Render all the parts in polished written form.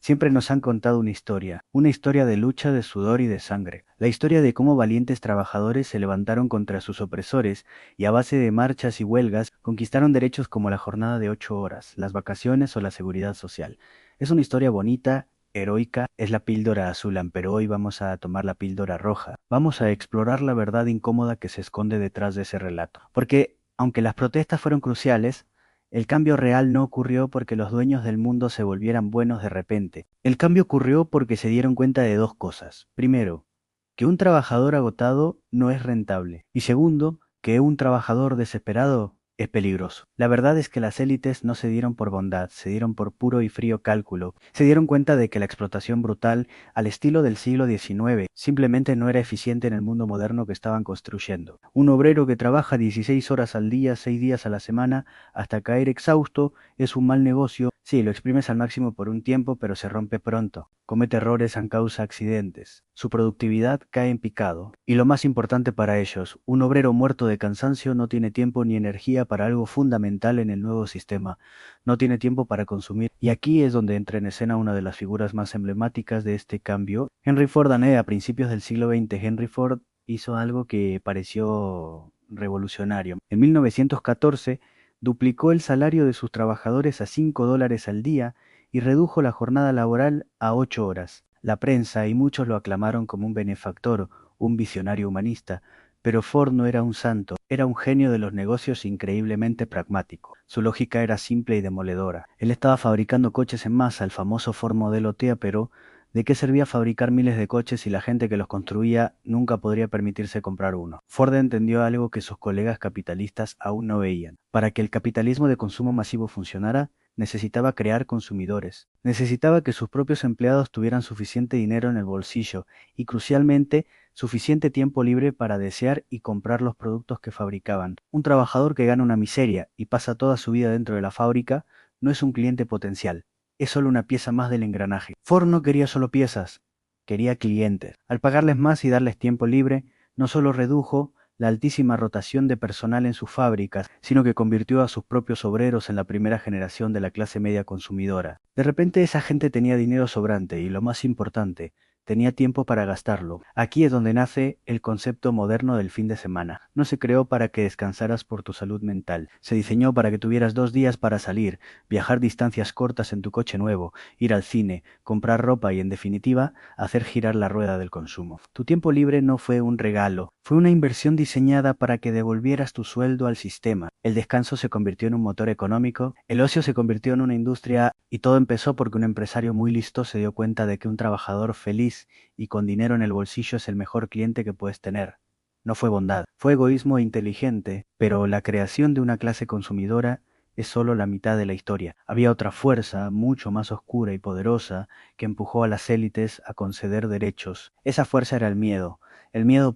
Siempre nos han contado una historia de lucha, de sudor y de sangre, la historia de cómo valientes trabajadores se levantaron contra sus opresores y a base de marchas y huelgas conquistaron derechos como la jornada de 8 horas, las vacaciones o la seguridad social. Es una historia bonita, heroica, es la píldora azul, pero hoy vamos a tomar la píldora roja. Vamos a explorar la verdad incómoda que se esconde detrás de ese relato. Porque, aunque las protestas fueron cruciales, el cambio real no ocurrió porque los dueños del mundo se volvieran buenos de repente. El cambio ocurrió porque se dieron cuenta de dos cosas. Primero, que un trabajador agotado no es rentable. Y segundo, que un trabajador desesperado es peligroso. La verdad es que las élites no se dieron por bondad, se dieron por puro y frío cálculo. Se dieron cuenta de que la explotación brutal, al estilo del siglo XIX, simplemente no era eficiente en el mundo moderno que estaban construyendo. Un obrero que trabaja 16 horas al día, 6 días a la semana, hasta caer exhausto, es un mal negocio. Sí, lo exprimes al máximo por un tiempo, pero se rompe pronto. Comete errores and causa accidentes. Su productividad cae en picado. Y lo más importante para ellos, un obrero muerto de cansancio no tiene tiempo ni energía para algo fundamental en el nuevo sistema. No tiene tiempo para consumir. Y aquí es donde entra en escena una de las figuras más emblemáticas de este cambio. Henry Ford, a principios del siglo XX, Henry Ford hizo algo que pareció revolucionario. En 1914, duplicó el salario de sus trabajadores a $5 al día y redujo la jornada laboral a 8 horas. La prensa y muchos lo aclamaron como un benefactor, un visionario humanista, pero Ford no era un santo, era un genio de los negocios increíblemente pragmático. Su lógica era simple y demoledora. Él estaba fabricando coches en masa, el famoso Ford Modelo T, pero ¿de qué servía fabricar miles de coches si la gente que los construía nunca podría permitirse comprar uno? Ford entendió algo que sus colegas capitalistas aún no veían. Para que el capitalismo de consumo masivo funcionara, necesitaba crear consumidores. Necesitaba que sus propios empleados tuvieran suficiente dinero en el bolsillo y, crucialmente, suficiente tiempo libre para desear y comprar los productos que fabricaban. Un trabajador que gana una miseria y pasa toda su vida dentro de la fábrica no es un cliente potencial, es solo una pieza más del engranaje. Ford no quería solo piezas, quería clientes. Al pagarles más y darles tiempo libre, no solo redujo la altísima rotación de personal en sus fábricas, sino que convirtió a sus propios obreros en la primera generación de la clase media consumidora. De repente esa gente tenía dinero sobrante y, lo más importante, tenía tiempo para gastarlo. Aquí es donde nace el concepto moderno del fin de semana. No se creó para que descansaras por tu salud mental. Se diseñó para que tuvieras 2 días para salir, viajar distancias cortas en tu coche nuevo, ir al cine, comprar ropa y, en definitiva, hacer girar la rueda del consumo. Tu tiempo libre no fue un regalo, fue una inversión diseñada para que devolvieras tu sueldo al sistema. El descanso se convirtió en un motor económico, el ocio se convirtió en una industria y todo empezó porque un empresario muy listo se dio cuenta de que un trabajador feliz y con dinero en el bolsillo es el mejor cliente que puedes tener. No fue bondad, fue egoísmo inteligente, pero la creación de una clase consumidora es solo la mitad de la historia. Había otra fuerza, mucho más oscura y poderosa, que empujó a las élites a conceder derechos. Esa fuerza era el miedo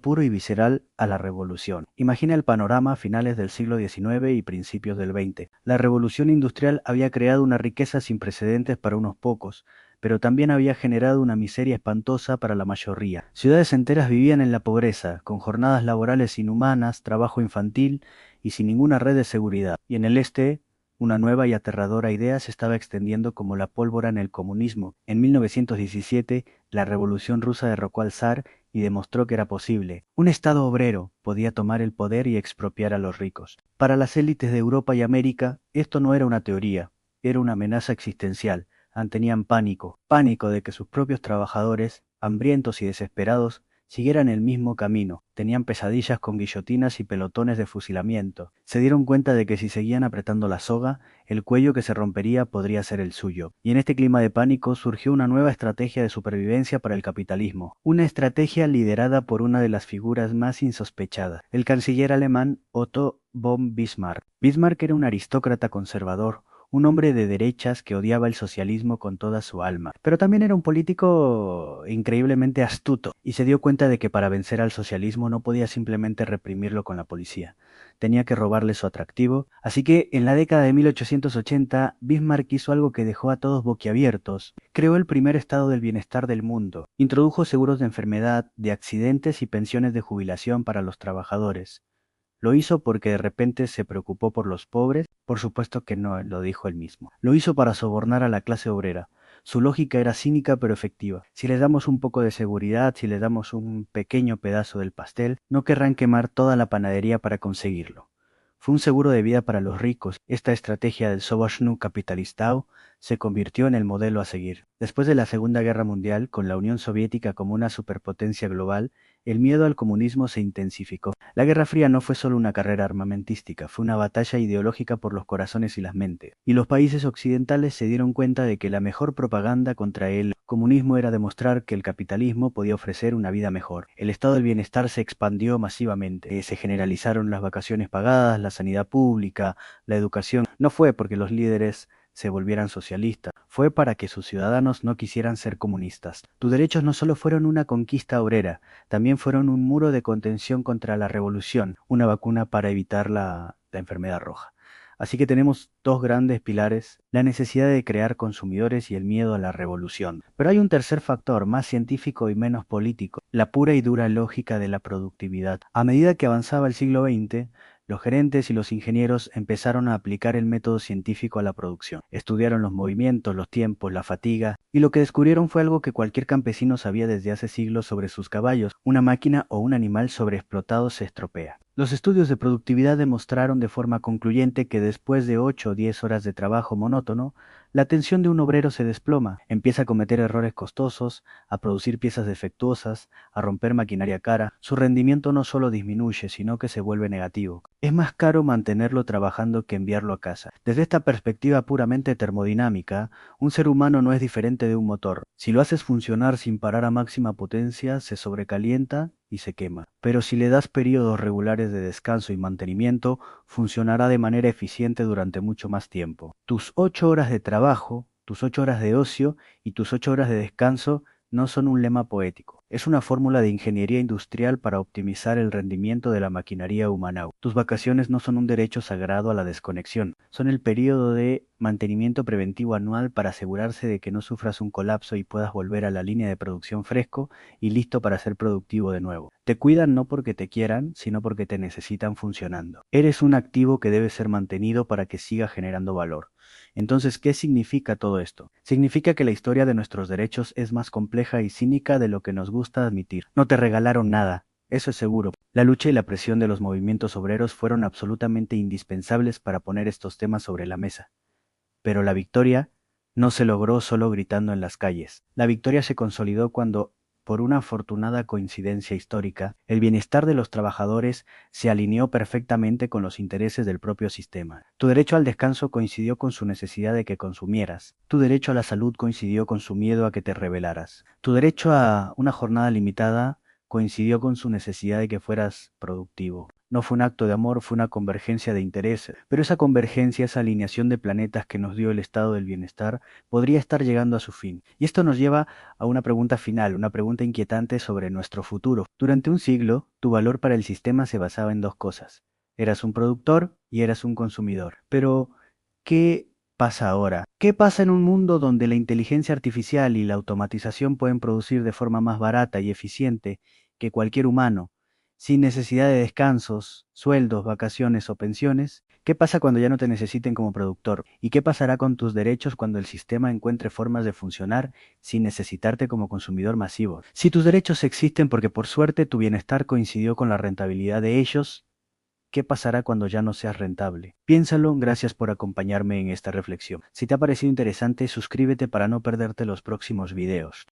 puro y visceral a la revolución. Imagina el panorama a finales del siglo XIX y principios del XX. La revolución industrial había creado una riqueza sin precedentes para unos pocos, pero también había generado una miseria espantosa para la mayoría. Ciudades enteras vivían en la pobreza, con jornadas laborales inhumanas, trabajo infantil y sin ninguna red de seguridad. Y en el este, una nueva y aterradora idea se estaba extendiendo como la pólvora en el comunismo. En 1917, la Revolución Rusa derrocó al zar y demostró que era posible. Un Estado obrero podía tomar el poder y expropiar a los ricos. Para las élites de Europa y América, esto no era una teoría, era una amenaza existencial. Tenían pánico, pánico de que sus propios trabajadores, hambrientos y desesperados, siguieran el mismo camino. Tenían pesadillas con guillotinas y pelotones de fusilamiento. Se dieron cuenta de que si seguían apretando la soga, el cuello que se rompería podría ser el suyo. Y en este clima de pánico surgió una nueva estrategia de supervivencia para el capitalismo. Una estrategia liderada por una de las figuras más insospechadas, el canciller alemán Otto von Bismarck. Bismarck era un aristócrata conservador, un hombre de derechas que odiaba el socialismo con toda su alma, pero también era un político increíblemente astuto y se dio cuenta de que para vencer al socialismo no podía simplemente reprimirlo con la policía, tenía que robarle su atractivo, así que en la década de 1880 Bismarck hizo algo que dejó a todos boquiabiertos, creó el primer estado del bienestar del mundo, introdujo seguros de enfermedad, de accidentes y pensiones de jubilación para los trabajadores. ¿Lo hizo porque de repente se preocupó por los pobres? Por supuesto que no, lo dijo él mismo. Lo hizo para sobornar a la clase obrera. Su lógica era cínica pero efectiva. Si les damos un poco de seguridad, si les damos un pequeño pedazo del pastel, no querrán quemar toda la panadería para conseguirlo. Fue un seguro de vida para los ricos. Esta estrategia del Soboshnu Kapitalistao se convirtió en el modelo a seguir. Después de la Segunda Guerra Mundial, con la Unión Soviética como una superpotencia global, el miedo al comunismo se intensificó. La Guerra Fría no fue solo una carrera armamentística, fue una batalla ideológica por los corazones y las mentes. Y los países occidentales se dieron cuenta de que la mejor propaganda contra el comunismo era demostrar que el capitalismo podía ofrecer una vida mejor. El estado del bienestar se expandió masivamente, se generalizaron las vacaciones pagadas, la sanidad pública, la educación. No fue porque los líderes se volvieran socialistas, fue para que sus ciudadanos no quisieran ser comunistas. Tus derechos no solo fueron una conquista obrera, también fueron un muro de contención contra la revolución, una vacuna para evitar la enfermedad roja. Así que tenemos dos grandes pilares, la necesidad de crear consumidores y el miedo a la revolución. Pero hay un tercer factor, más científico y menos político, la pura y dura lógica de la productividad. A medida que avanzaba el siglo XX, los gerentes y los ingenieros empezaron a aplicar el método científico a la producción. Estudiaron los movimientos, los tiempos, la fatiga, y lo que descubrieron fue algo que cualquier campesino sabía desde hace siglos sobre sus caballos: una máquina o un animal sobreexplotado se estropea. Los estudios de productividad demostraron de forma concluyente que después de 8 o 10 horas de trabajo monótono, la atención de un obrero se desploma, empieza a cometer errores costosos, a producir piezas defectuosas, a romper maquinaria cara. Su rendimiento no solo disminuye, sino que se vuelve negativo. Es más caro mantenerlo trabajando que enviarlo a casa. Desde esta perspectiva puramente termodinámica, un ser humano no es diferente de un motor. Si lo haces funcionar sin parar a máxima potencia, se sobrecalienta y se quema. Pero si le das periodos regulares de descanso y mantenimiento, funcionará de manera eficiente durante mucho más tiempo. Tus 8 horas de trabajo, tus 8 horas de ocio y tus 8 horas de descanso no son un lema poético. Es una fórmula de ingeniería industrial para optimizar el rendimiento de la maquinaria humana. Tus vacaciones no son un derecho sagrado a la desconexión, son el periodo de mantenimiento preventivo anual para asegurarse de que no sufras un colapso y puedas volver a la línea de producción fresco y listo para ser productivo de nuevo. Te cuidan no porque te quieran, sino porque te necesitan funcionando. Eres un activo que debe ser mantenido para que siga generando valor. Entonces, ¿qué significa todo esto? Significa que la historia de nuestros derechos es más compleja y cínica de lo que nos gusta admitir. No te regalaron nada, eso es seguro. La lucha y la presión de los movimientos obreros fueron absolutamente indispensables para poner estos temas sobre la mesa. Pero la victoria no se logró solo gritando en las calles. La victoria se consolidó cuando, por una afortunada coincidencia histórica, el bienestar de los trabajadores se alineó perfectamente con los intereses del propio sistema. Tu derecho al descanso coincidió con su necesidad de que consumieras. Tu derecho a la salud coincidió con su miedo a que te rebelaras. Tu derecho a una jornada limitada coincidió con su necesidad de que fueras productivo. No fue un acto de amor, fue una convergencia de intereses. Pero esa convergencia, esa alineación de planetas que nos dio el estado del bienestar, podría estar llegando a su fin. Y esto nos lleva a una pregunta final, una pregunta inquietante sobre nuestro futuro. Durante un siglo, tu valor para el sistema se basaba en dos cosas. Eras un productor y eras un consumidor. Pero, ¿qué pasa ahora? ¿Qué pasa en un mundo donde la inteligencia artificial y la automatización pueden producir de forma más barata y eficiente que cualquier humano, sin necesidad de descansos, sueldos, vacaciones o pensiones? ¿Qué pasa cuando ya no te necesiten como productor? ¿Y qué pasará con tus derechos cuando el sistema encuentre formas de funcionar sin necesitarte como consumidor masivo? Si tus derechos existen porque por suerte tu bienestar coincidió con la rentabilidad de ellos, ¿qué pasará cuando ya no seas rentable? Piénsalo, gracias por acompañarme en esta reflexión. Si te ha parecido interesante, suscríbete para no perderte los próximos videos.